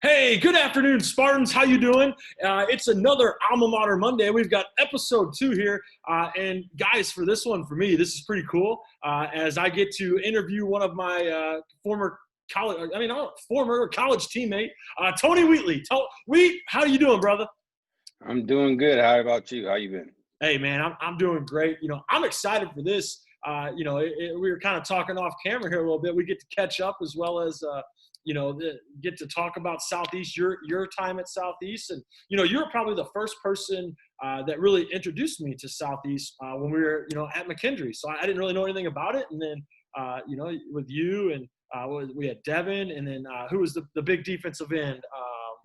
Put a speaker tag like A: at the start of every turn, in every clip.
A: Hey, good afternoon, Spartans. How you doing? It's another Alma Mater Monday. We've got episode 2 here. And guys, for this one, for me, this is pretty cool as I get to interview one of my former college teammate, Tony Wheatley. Wheat, how you doing, brother?
B: I'm doing good. How about you? How you been?
A: Hey, man, I'm doing great. I'm excited for this. We were kind of talking off camera here a little bit. We get to catch up as well as get to talk about Southeast, your time at Southeast. And, you're probably the first person that really introduced me to Southeast when we were, at McKendree. So I didn't really know anything about it. And then, with you and we had Devin, and then who was the big defensive end?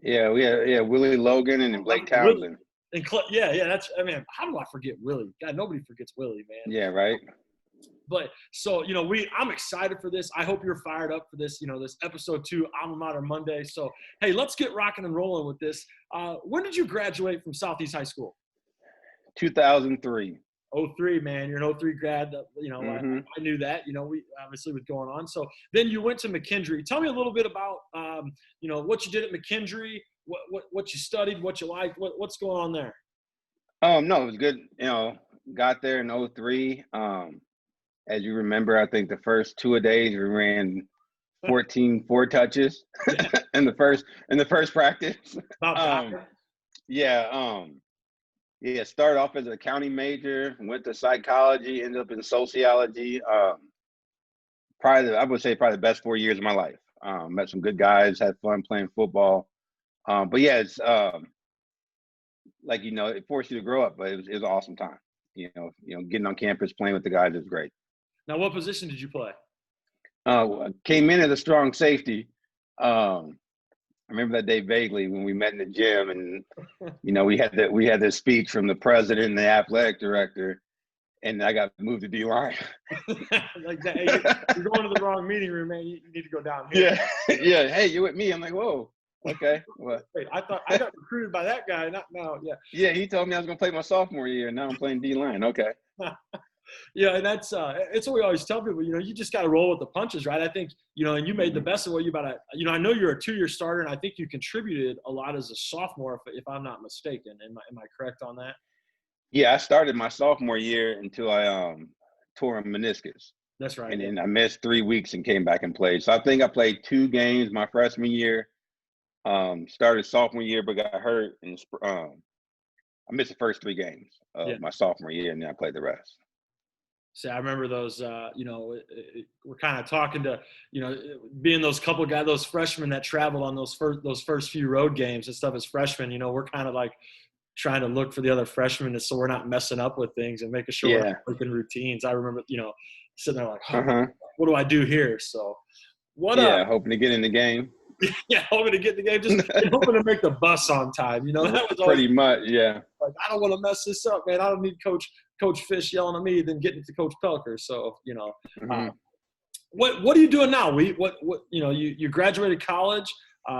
B: We had Willie Logan and then Blake Townsend.
A: That's, how do I forget Willie? God, nobody forgets Willie, man.
B: Yeah, right.
A: But so, I'm excited for this. I hope you're fired up for this, this episode 2, Alma Mater Monday. So, hey, let's get rocking and rolling with this. When did you graduate from Southeast High School?
B: 2003.
A: 03, man. You're an 03 grad. I knew that, we obviously was going on. So then you went to McKendree. Tell me a little bit about, what you did at McKendree, what you studied, what you liked, what's going on there?
B: No, it was good. Got there in 03. As you remember, I think the first 2 days we ran 14 four touches in the first practice. Started off as an accounting major, went to psychology, ended up in sociology. I would say probably the best 4 years of my life. Met some good guys, had fun playing football. It's it forced you to grow up, but it was an awesome time. Getting on campus, playing with the guys is great.
A: Now, what position did you play?
B: Came in as a strong safety. I remember that day vaguely when we met in the gym, and we had this speech from the president and the athletic director, and I got moved to D-line.
A: Like that, hey, you're going to the wrong meeting room, man. You need to go down here.
B: Yeah. Hey, you with me? I'm like, whoa. Okay. What?
A: Wait, I thought I got recruited by that guy. Not now. Yeah.
B: Yeah, he told me I was going to play my sophomore year, and now I'm playing D-line. Okay.
A: Yeah, and that's it's what we always tell people. You just got to roll with the punches, right? I think and you made the best of what you about to. I know you're a 2-year starter, and I think you contributed a lot as a sophomore, if I'm not mistaken. Am I correct on that?
B: Yeah, I started my sophomore year until I tore a meniscus.
A: That's right.
B: And then I missed 3 weeks and came back and played. So I think I played 2 games my freshman year. Started sophomore year, but got hurt, and I missed the first 3 games of my sophomore year, and then I played the rest.
A: See, I remember those, we're kind of talking to, being those couple guys, those freshmen that traveled on those first few road games and stuff as freshmen, we're kind of like trying to look for the other freshmen so we're not messing up with things and making sure we're not breaking routines. I remember, sitting there like, what do I do here? So
B: hoping to get in the game.
A: Yeah, hoping to get in the game, just hoping to make the bus on time. That was
B: pretty much, yeah.
A: Like, I don't want to mess this up, man. I don't need Coach Fish yelling at me, then getting to Coach Pelker. So, what are you doing now? You graduated college.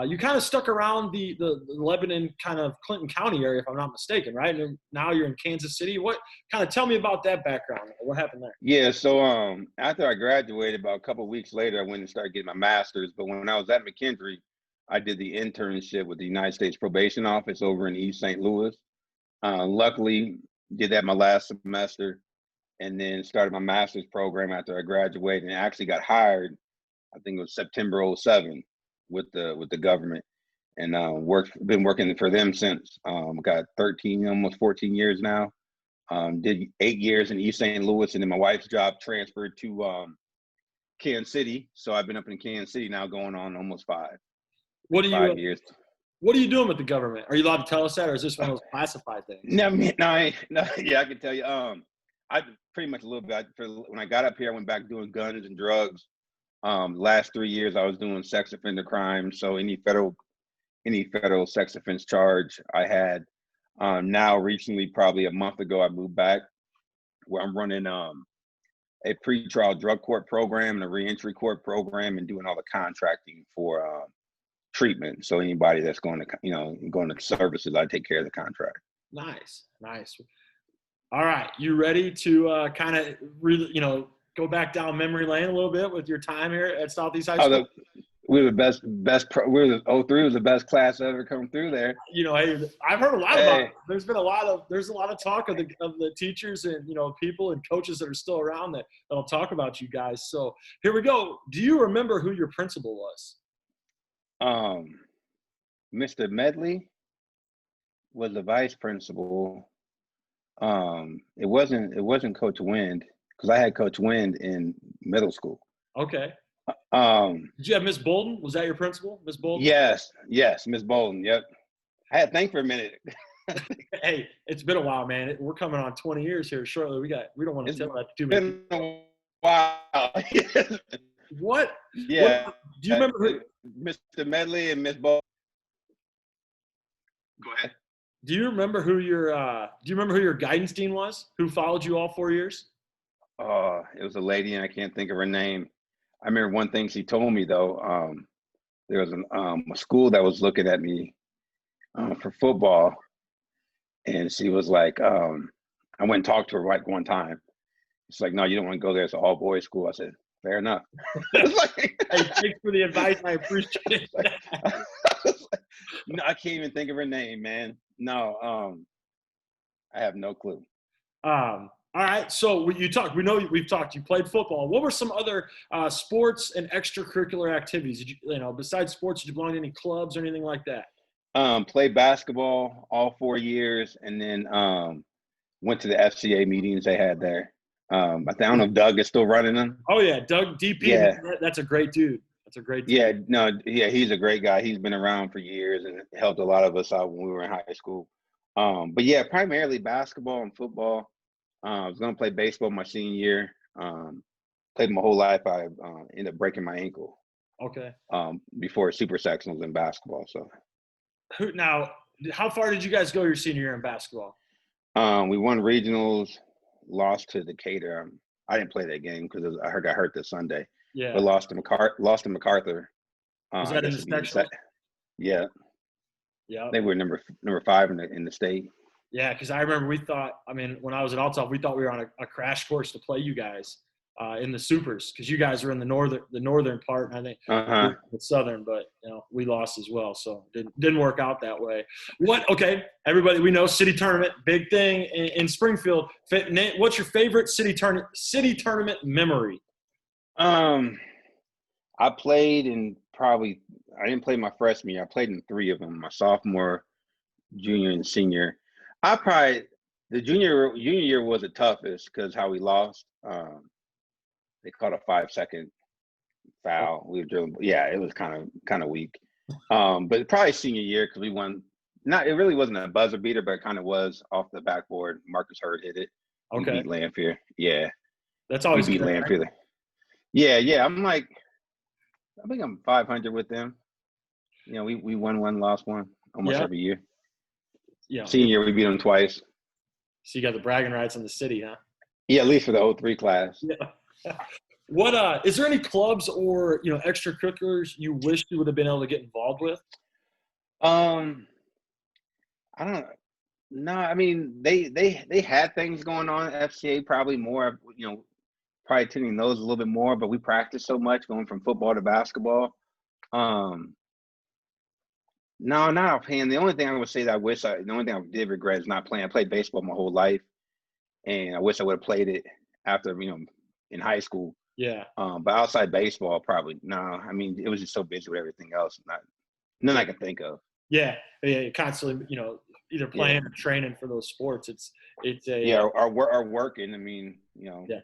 A: You kind of stuck around the Lebanon kind of Clinton County area, if I'm not mistaken, right? And now you're in Kansas City. What kind of tell me about that background? What happened there?
B: Yeah, so after I graduated, about a couple of weeks later, I went and started getting my master's. But when I was at McKendree, I did the internship with the United States Probation Office over in East St. Louis. Luckily, did that my last semester, and then started my master's program after I graduated, and actually got hired, I think it was September 2007, with the government, and been working for them since. Got 13, almost 14 years now. Did 8 years in East St. Louis, and then my wife's job transferred to Kansas City, so I've been up in Kansas City now, going on almost 5 years.
A: What are you doing with the government? Are you allowed to tell us that, or is this one of those classified things?
B: No. Yeah, I can tell you. I pretty much a little bit. When I got up here, I went back doing guns and drugs. Last 3 years, I was doing sex offender crimes. So any federal sex offense charge I had. Now, recently, probably a month ago, I moved back, where I'm running a pretrial drug court program and a reentry court program, and doing all the contracting for treatment. So anybody that's going to services, I take care of the contract.
A: Nice. All right, you ready to kind of really, go back down memory lane a little bit with your time here at Southeast High School?
B: We were the we were the '03 was the best class ever come through there.
A: Hey, I've heard a lot about it.
B: Hey,
A: There's a lot of talk of the teachers and people and coaches that are still around that'll talk about you guys. So here we go. Do you remember who your principal was?
B: um, Mr. Medley was the vice principal. It wasn't Coach Wind because I had Coach Wind in middle school.
A: Okay.
B: Um,
A: Did you have Miss Bolden? Was that your principal, Miss Bolden?
B: yes, Miss Bolden. Yep. I had to think for a minute.
A: Hey, it's been a while, man. We're coming on 20 years here shortly. We don't want to
B: It's
A: tell that to too many
B: been
A: people.
B: a while.
A: What?
B: Yeah.
A: Do you remember who?
B: Mr. Medley and Miss Bolden. Go ahead.
A: Do you remember who your guidance dean was? Who followed you all 4 years?
B: Oh, it was a lady, and I can't think of her name. I remember one thing she told me though. There was a school that was looking at me for football, and she was like, I went and talked to her like one time. She's like, "No, you don't want to go there. It's an all boys school." I said, "Fair enough." It's like,
A: Hey, thanks for the advice. I appreciate it.
B: no, I can't even think of her name, man. No, I have no clue.
A: All right. So you talked. We know we've talked. You played football. What were some other sports and extracurricular activities? Did you besides sports, did you belong to any clubs or anything like that?
B: Played basketball all 4 years, and then went to the FCA meetings they had there. I don't know if Doug is still running them.
A: Oh yeah, Doug DP.
B: Yeah,
A: Man, that's a great dude. That's a great dude.
B: yeah, no, yeah, he's a great guy. He's been around for years and helped a lot of us out when we were in high school. But yeah, primarily basketball and football. I was gonna play baseball my senior year. Played my whole life. I ended up breaking my ankle
A: Okay.
B: before super sectionals in basketball. So
A: Now, how far did you guys go your senior year in basketball?
B: we won regionals, lost to Decatur. I didn't play that game because I got hurt this Sunday, but
A: Yeah.
B: lost to MacArthur.
A: Was
B: I
A: that in
B: guess
A: the
B: it'd be in
A: sectional?
B: yeah.
A: Yeah.
B: They were number 5 in the state.
A: Yeah, because I remember when I was at Althoff, we thought we were on a crash course to play you guys in the supers because you guys were in the northern part, and I think
B: Uh-huh.
A: the southern, but we lost as well, so didn't work out that way. Okay, everybody, we know city tournament, big thing in Springfield. What's your favorite city tournament memory?
B: I played I didn't play my freshman year. I played in 3 of them, my sophomore, junior, and senior. The junior year was the toughest because how we lost. They called a 5-second foul. We were drilling. Yeah, it was kind of weak. But probably senior year because we won. It really wasn't a buzzer beater, but it kind of was off the backboard. Marcus Hurd hit it. We
A: Okay,
B: beat Lanphier. Yeah,
A: that's
B: we
A: always
B: beat
A: good, right?
B: Lanphier. Yeah. I think I'm 500 with them. We won one, lost one almost
A: Yeah,
B: every year.
A: yeah.
B: Senior year, we beat them twice.
A: So you got the bragging rights in the city, huh?
B: Yeah, at least for the '03 class.
A: Yeah. What is there any clubs or extracurriculars you wish you would have been able to get involved with?
B: Um, I don't know. I mean, they had things going on at FCA probably more. Probably attending those a little bit more. But we practiced so much going from football to basketball. No, not offhand. The only thing I would say that the only thing I did regret is not playing. I played baseball my whole life, and I wish I would have played it after in high school.
A: Yeah.
B: But outside baseball, probably no. I mean, it was just so busy with everything else. None I can think of.
A: Yeah. Yeah. Constantly, either playing or training for those sports. It's a
B: or working. I mean,
A: Yeah.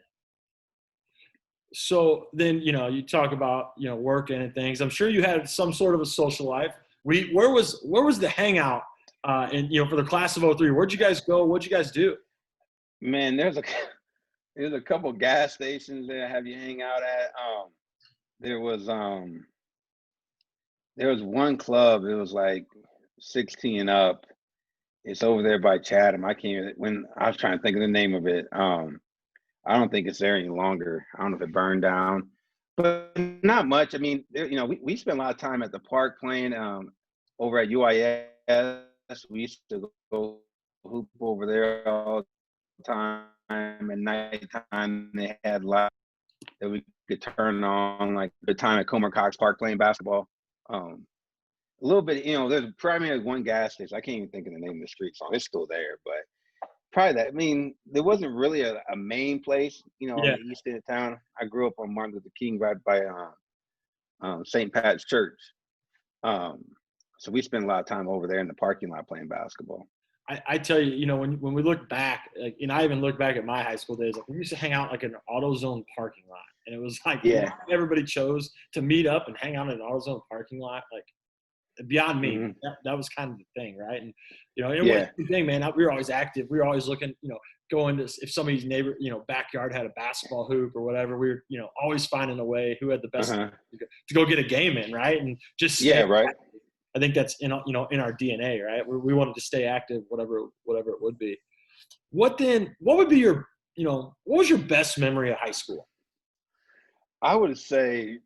A: So then, you talk about working and things. I'm sure you had some sort of a social life. Where was the hangout? And for the class of '03, where'd you guys go? What'd you guys do?
B: Man, there's a couple gas stations that have you hang out at. There was one club. It was like 16 and up. It's over there by Chatham. When I was trying to think of the name of it. I don't think it's there any longer. I don't know if it burned down, but not much. I mean, we spent a lot of time at the park playing over at UIS. We used to go hoop over there all the time. At nighttime, they had lights that we could turn on like the time at Comer Cox Park playing basketball. A little bit, there's primarily one gas station. I can't even think of the name of the street song. It's still there, but probably that. I mean, there wasn't really a main place, on
A: Yeah.
B: the east end of town. I grew up on Martin Luther King right by St. Pat's Church. So we spent a lot of time over there in the parking lot playing basketball.
A: I tell you, when we look back, like, I even look back at my high school days, like we used to hang out like in an AutoZone parking lot. And it was like,
B: Yeah.
A: everybody chose to meet up and hang out in an AutoZone parking lot. Like, beyond me,
B: Mm-hmm.
A: that was kind of the thing, right? And, it was
B: Yeah.
A: the thing, man. We were always active. We were always looking, going to, if somebody's neighbor, backyard had a basketball hoop or whatever, we were, always finding a way who had the best to go get a game in, right? And just stay
B: right.
A: active. I think that's in our DNA, right? We wanted to stay active, whatever it would be. What would be your, what was your best memory of high school?
B: I would say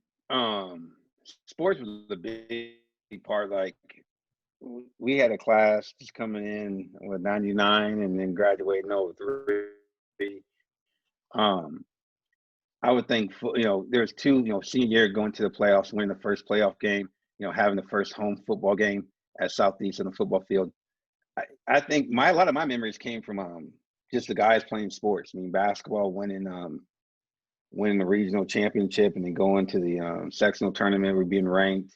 B: sports was a big part. Like we had a class just coming in with 99 and then graduating over 3. I would think, there's 2, senior year going to the playoffs, winning the first playoff game, having the first home football game at Southeast on the football field. I think a lot of my memories came from just the guys playing sports. I mean, basketball, winning the regional championship and then going to the sectional tournament, we're being ranked.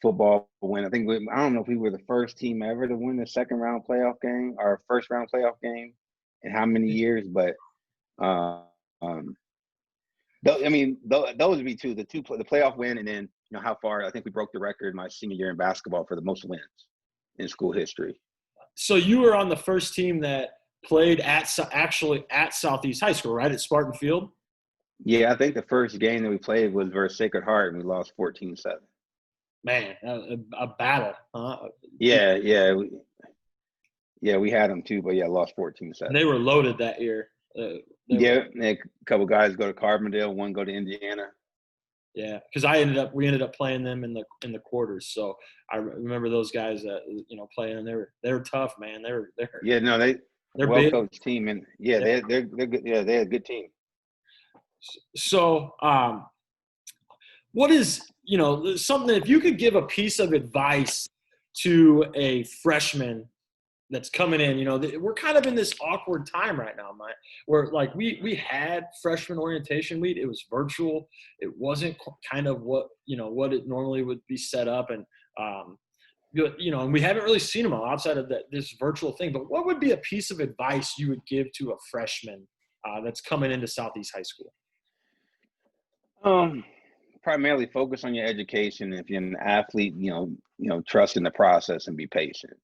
B: Football win. I don't know if we were the first team ever to win the second round playoff game or first round playoff game in how many years, but those would be two. The playoff win, and then how far. I think we broke the record my senior year in basketball for the most wins in school history.
A: So you were on the first team that played actually at Southeast High School, right, at Spartan Field?
B: Yeah, I think the first game that we played was versus Sacred Heart, and we lost 14-7.
A: Man, a battle, huh?
B: Yeah, we had them too, but lost 14-7.
A: They were loaded that year.
B: A couple guys go to Carbondale, one go to Indiana.
A: Yeah, because we ended up playing them in the quarters. So I remember those guys that playing, and they were tough, man. They're
B: they're well coached team, and they're good. Yeah, they're a good team.
A: So, what is something, if you could give a piece of advice to a freshman that's coming in, we're kind of in this awkward time right now, Mike, where like we had freshman orientation week. It was virtual. It wasn't kind of what it normally would be set up. And, and we haven't really seen them all outside of this virtual thing, but what would be a piece of advice you would give to a freshman that's coming into Southeast High School?
B: Primarily focus on your education. If you're an athlete, trust in the process and be patient.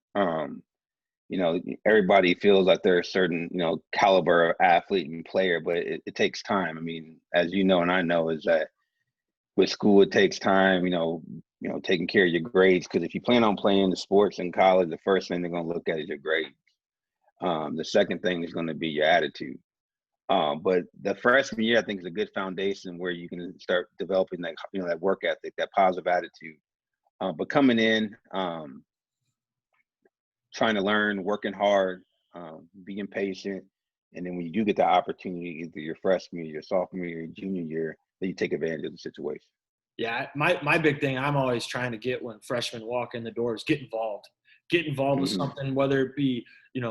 B: Everybody feels like they're a certain, caliber of athlete and player, but it takes time. I mean, as you know, and I know, is that with school, it takes time, taking care of your grades. Because if you plan on playing the sports in college, the first thing they're going to look at is your grades. The second thing is going to be your attitude. But the freshman year, I think, is a good foundation where you can start developing that, that work ethic, that positive attitude. But coming in, trying to learn, working hard, being patient, and then when you do get the opportunity, either your freshman year, your sophomore year, your junior year, then you take advantage of the situation.
A: Yeah, my big thing I'm always trying to get when freshmen walk in the door is get involved. Get involved with something, whether it be,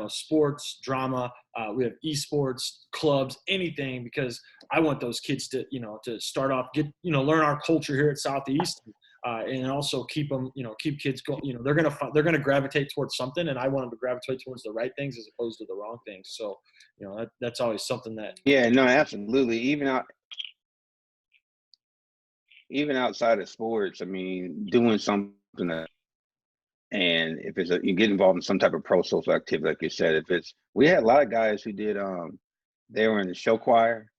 A: sports, drama, we have esports, clubs, anything, because I want those kids to, to start off, learn our culture here at Southeast, and also keep them, keep kids going. They're gonna gravitate towards something, and I want them to gravitate towards the right things as opposed to the wrong things. So, that's always something that.
B: Yeah, no, absolutely. Even outside of sports, I mean, doing something that. And if you get involved in some type of pro social activity, like you said, we had a lot of guys who did, they were in the show choir,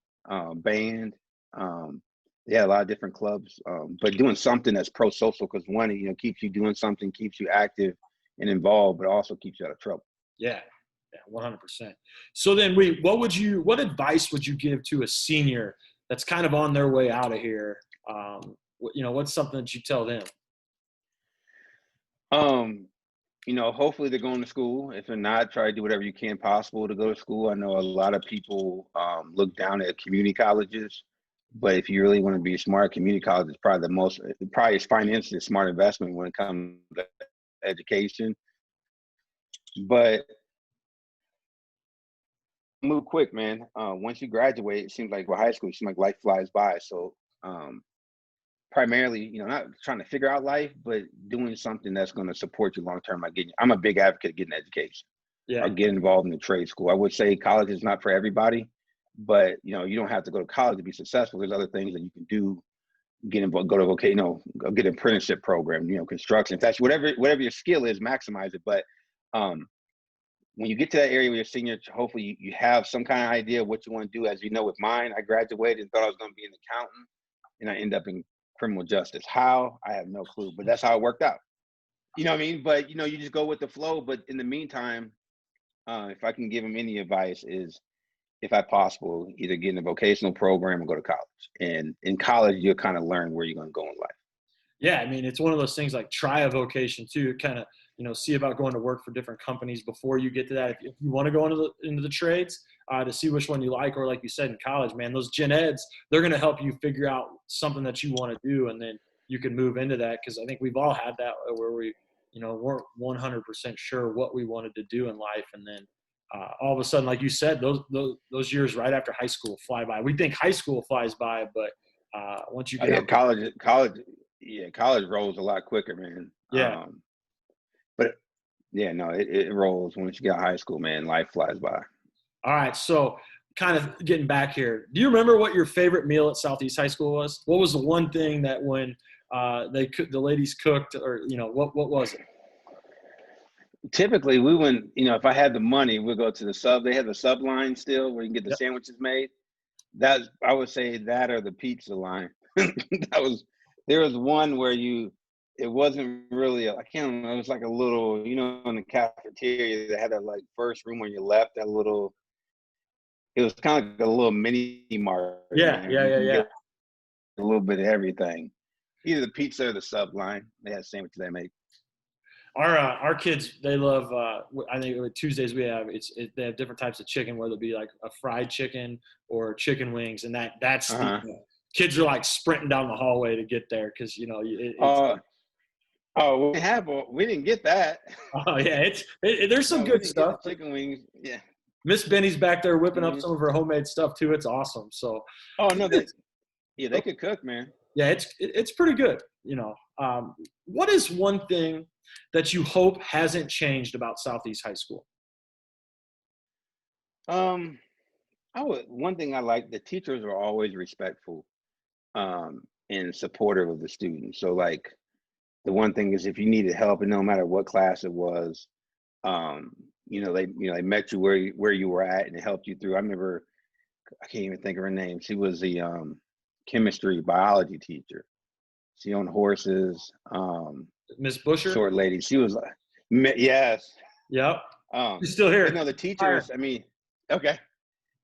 B: band, they had a lot of different clubs, but doing something that's pro social, because one, keeps you doing something, keeps you active and involved, but also keeps you out of trouble.
A: Yeah, 100%. So then what advice would you give to a senior that's kind of on their way out of here? What's something that you tell them?
B: Hopefully they're going to school. If they're not, try to do whatever you can possible to go to school. I know a lot of people look down at community colleges, But if you really want to be smart, community college is probably probably is financially a smart investment when it comes to education. But move quick, man. Once you graduate, it seems like with high school, it seems like life flies by. So um, primarily, not trying to figure out life, but doing something that's going to support you long term. Like I'm a big advocate of getting an education or
A: Yeah.
B: get involved in the trade school. I would say college is not for everybody, but you don't have to go to college to be successful. There's other things that you can do. Get involved, go to go get an apprenticeship program. Construction, that's whatever your skill is, maximize it. But when you get to that area where you're senior, hopefully you have some kind of idea of what you want to do. As you know, with mine, I graduated and thought I was going to be an accountant, and I end up in criminal justice. How? I have no clue, but that's how it worked out. You know what I mean? But you just go with the flow. But in the meantime, if I can give them any advice, is if at possible, either get in a vocational program or go to college. And in college, you'll kind of learn where you're going to go in life.
A: Yeah, I mean, it's one of those things like try a vocation too, kind of, see about going to work for different companies before you get to that. If you want to go into the trades, to see which one you like, or like you said in college, man, those gen eds, they're going to help you figure out something that you want to do, and then you can move into that. Because I think we've all had that where we, weren't 100% sure what we wanted to do in life, and then all of a sudden, like you said, those years right after high school fly by. We think high school flies by, but once you get
B: Yeah,
A: out,
B: college rolls a lot quicker, man.
A: yeah.
B: But yeah, no, it rolls once you get out of high school, man. Life flies by.
A: All right, so kind of getting back here, do you remember what your favorite meal at Southeast High School was? What was the one thing that when the ladies cooked, or what was it?
B: Typically, we wouldn't, if I had the money, we'd go to the sub. They have the sub line still where you can get the
A: Yep.
B: sandwiches made. I would say that or the pizza line. There was one where it wasn't really, I can't remember, it was like a little, in the cafeteria that had that like first room when you left, it was kind of like a little mini mart.
A: Yeah.
B: You can get a little bit of everything. Either the pizza or the sub line. They had sandwiches they make.
A: Our kids, they love. I think Tuesdays they have different types of chicken, whether it be like a fried chicken or chicken wings, and that's
B: Uh-huh.
A: the kids are like sprinting down the hallway to get there because
B: We didn't get that.
A: oh yeah, there's some good stuff.
B: The chicken wings, yeah.
A: Miss Benny's back there whipping up
B: Mm-hmm.
A: some of her homemade stuff too. It's awesome. So.
B: Oh no, they could cook, man.
A: Yeah, it's pretty good. What is one thing that you hope hasn't changed about Southeast High School?
B: One thing I like, the teachers are always respectful, and supportive of the students. So like the one thing is if you needed help, and no matter what class it was, they met you where you were at and helped you through. I remember, I can't even think of her name. She was the chemistry biology teacher. She owned horses.
A: Miss Busher?
B: Short lady. She was like, yes.
A: Yep. She's still here.
B: No, the teachers, I mean, okay.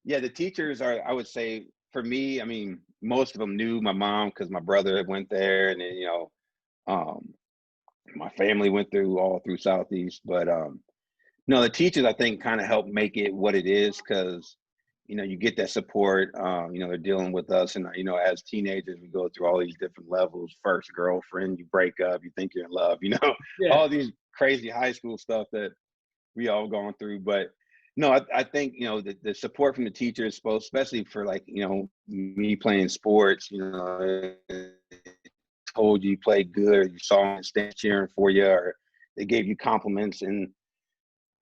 B: Yeah, the teachers are, I would say, for me, I mean, most of them knew my mom because my brother had went there, and then, my family went all through Southeast. But no, the teachers, I think, kind of helped make it what it is because, you get that support. They're dealing with us, and as teenagers, we go through all these different levels. First girlfriend, you break up, you think you're in love,
A: Yeah.
B: all these crazy high school stuff that we all gone through. But no, I think the support from the teachers, especially for like me playing sports, told you played good, or you saw them stand cheering for you, or they gave you compliments. And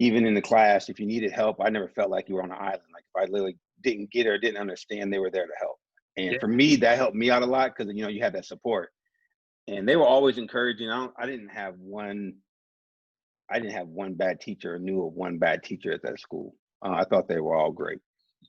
B: even in the class, if you needed help, I never felt like you were on an island. Like if I literally didn't get it or didn't understand, they were there to help. And
A: Yeah.
B: for me, that helped me out a lot because you had that support, and they were always encouraging. I didn't have one bad teacher, or knew of one bad teacher at that school. I thought they were all great.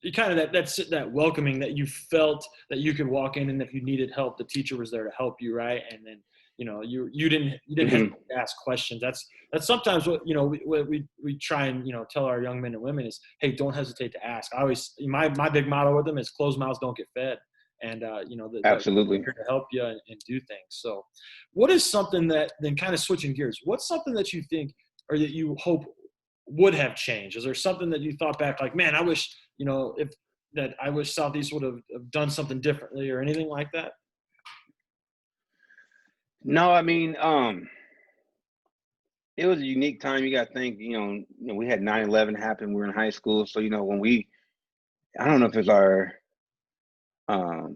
A: You kind of that welcoming that you felt that you could walk in, and if you needed help, the teacher was there to help you, right? And then you didn't have to ask questions. That's sometimes what we try and tell our young men and women is, hey, don't hesitate to ask. I always my big motto with them is closed mouths don't get fed, and
B: Absolutely.
A: here to help you and do things. So, what is something that then kind of switching gears? What's something that you think or that you hope would have changed? Is there something that you thought back like, man, I wish if that I wish Southeast would have done something differently or anything like that?
B: No, I mean, it was a unique time. You got to think, we had 9/11 happen. We were in high school. So, when I don't know if it's um,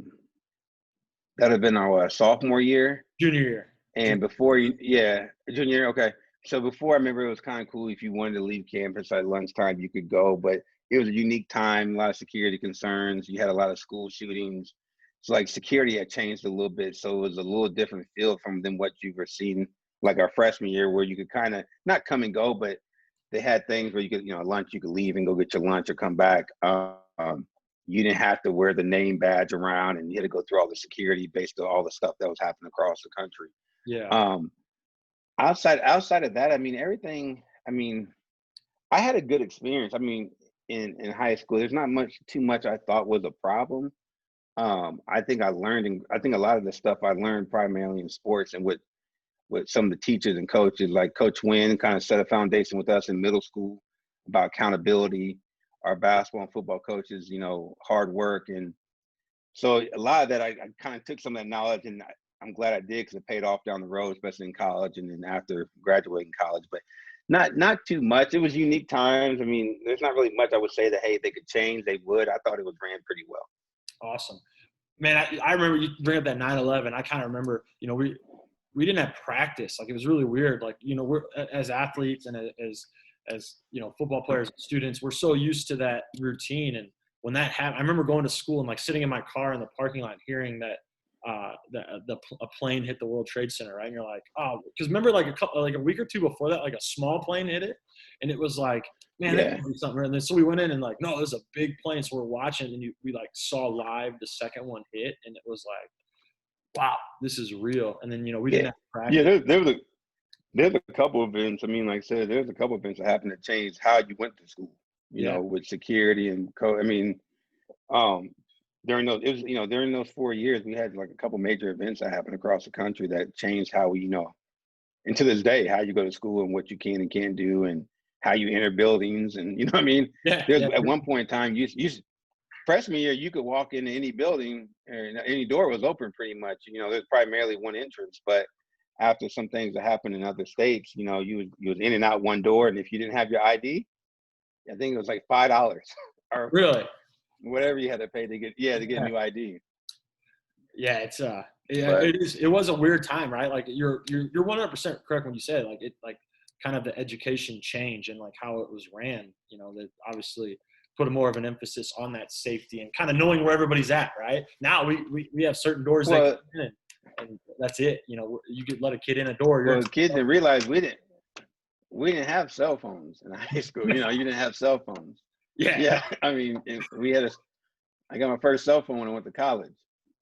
B: that'd have been our sophomore year.
A: Junior year.
B: And before yeah, junior year, okay. So before, I remember it was kind of cool if you wanted to leave campus at lunchtime, you could go, but it was a unique time, a lot of security concerns. You had a lot of school shootings. So like security had changed a little bit. So it was a little different feel from than what you were seeing like our freshman year, where you could kind of not come and go, but they had things where you could, lunch, you could leave and go get your lunch or come back. You didn't have to wear the name badge around, and you had to go through all the security based on all the stuff that was happening across the country.
A: Yeah.
B: Um, outside of that, I mean, everything. I mean, I had a good experience. I mean, in high school, there's not too much I thought was a problem. I think I learned, and I think a lot of the stuff I learned primarily in sports and with some of the teachers and coaches, like Coach Wynn, kind of set a foundation with us in middle school about accountability. Our basketball and football coaches, hard work, and so a lot of that I kind of took some of that knowledge, and I'm glad I did because it paid off down the road, especially in college and then after graduating college. But not too much. It was unique times. I mean, there's not really much I would say that hey they could change. They would. I thought it was ran pretty well.
A: Awesome, man. I remember you bring up that 9/11. I kind of remember, we didn't have practice. Like, it was really weird. Like, we're as athletes and as football players and students, we're so used to that routine. And when that happened, I remember going to school and like sitting in my car in the parking lot, hearing that a plane hit the World Trade Center, right? And you're like, oh, because remember like a week or two before that, like a small plane hit it, and it was like, man, that
B: Yeah.
A: could be something. And then so we went in and like, no, it was a big plane. So we're watching, and we like saw live the second one hit, and it was like, wow, this is real. And then we didn't
B: Yeah.
A: have practice.
B: Yeah. There's a couple of events. I mean, like I said, there's a couple of events that happened that changed how you went to school.
A: Yeah.
B: With security and I mean, um, during those 4 years, we had like a couple major events that happened across the country that changed how we, and to this day, how you go to school and what you can and can't do, and how you enter buildings, and what I mean.
A: Yeah.
B: There's
A: Yeah.
B: at one point in time, you freshman year, you could walk into any building, and any door was open pretty much. There's primarily one entrance, but after some things that happened in other states, you was in and out one door, and if you didn't have your ID, I think it was like $5 or
A: Really?
B: whatever you had to pay to get a new ID.
A: Yeah, it's
B: But
A: it is. It was a weird time, right? Like you're 100% correct when you say it. Like kind of the education change and like how it was ran. That obviously put more of an emphasis on that safety and kind of knowing where everybody's at. Right now, we have certain doors that
B: well,
A: come in, and that's it. You could let a kid in a door.
B: well, kids didn't realize we didn't have cell phones in high school. You didn't have cell phones.
A: Yeah.
B: Yeah, I mean, I got my first cell phone when I went to college.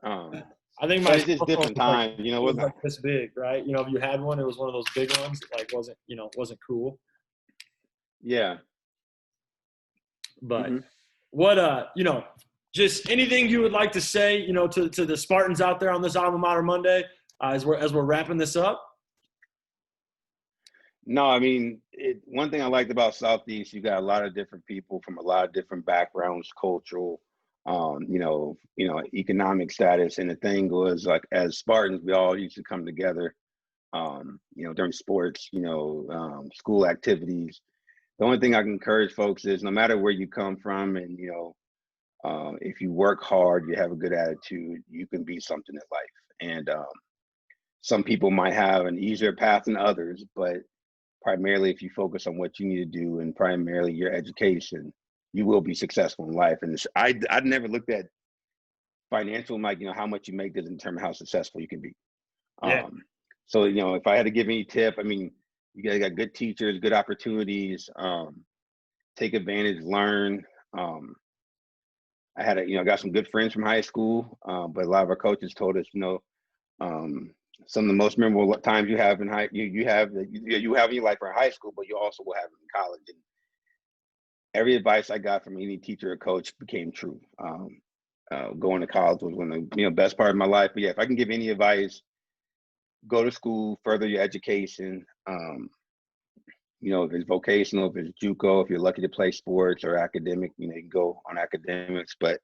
A: I think
B: But it's just different times,
A: it was like this big, right? If you had one, it was one of those big ones that like wasn't cool.
B: Yeah.
A: But
B: Mm-hmm.
A: what just anything you would like to say, to the Spartans out there on this Alma Mater Monday, as we're wrapping this up?
B: No, I mean, one thing I liked about Southeast, you got a lot of different people from a lot of different backgrounds, cultural, economic status. And the thing was, like, as Spartans, we all used to come together, during sports, school activities. The only thing I can encourage folks is no matter where you come from, and, if you work hard, you have a good attitude, you can be something in life. And some people might have an easier path than others, but primarily if you focus on what you need to do and primarily your education, you will be successful in life. And I'd never looked at financial, like, how much you make doesn't determine how successful you can be.
A: Yeah.
B: So, if I had to give any tip, I mean, you guys got good teachers, good opportunities, take advantage, learn. I got some good friends from high school, but a lot of our coaches told us, some of the most memorable times you have in you have in your life are in high school, but you also will have it in college. And every advice I got from any teacher or coach became true. Going to college was one of the best part of my life. But yeah, if I can give any advice, go to school, further your education. if it's vocational, if it's JUCO, if you're lucky to play sports or academic, you can go on academics, but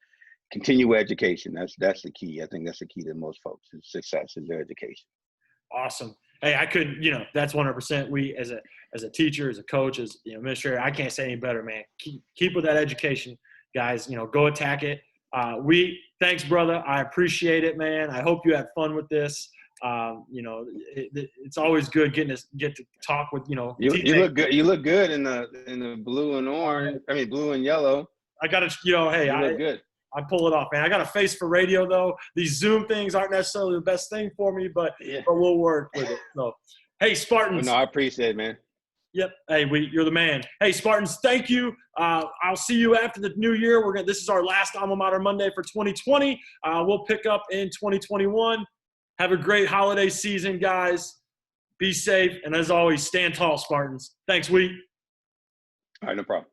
B: continue education. That's the key. I think that's the key to most folks is success is their education.
A: Awesome. Hey, I couldn't, that's 100%. We as a teacher, as a coach, as administrator, I can't say any better, man. Keep with that education, guys. Go attack it. Thanks, brother. I appreciate it, man. I hope you had fun with this. It's always good get to talk with
B: you look good. You look good in the blue and orange. I mean, blue and yellow.
A: I got to, hey,
B: you look good.
A: I pull it off, man. I got a face for radio, though. These Zoom things aren't necessarily the best thing for me, but we'll work with it. So, hey, Spartans.
B: No, I appreciate it, man.
A: Yep. Hey, you're the man. Hey, Spartans, thank you. I'll see you after the new year. This is our last Alma Mater Monday for 2020. We'll pick up in 2021. Have a great holiday season, guys. Be safe, and as always, stand tall, Spartans. Thanks, Wheat.
B: All right, no problem.